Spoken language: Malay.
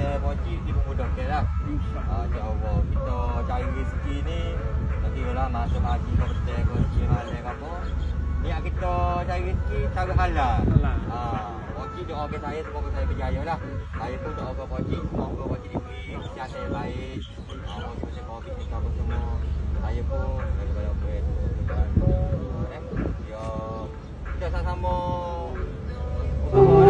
ada Pakcik dimudahkan lah. InsyaAllah kita cari rezeki ni tak kira lah masuk haji ke betul ke cirai ke apa. Niat kita cari rezeki cara halal. Pakcik doakan saya semoga saya berjaya lah. Saya pun doakan Pakcik semoga Pakcik diberi kesihatan yang baik. Masa Covid ni apa semua. Saya pun daripada apa itu ya kita sama-sama usaha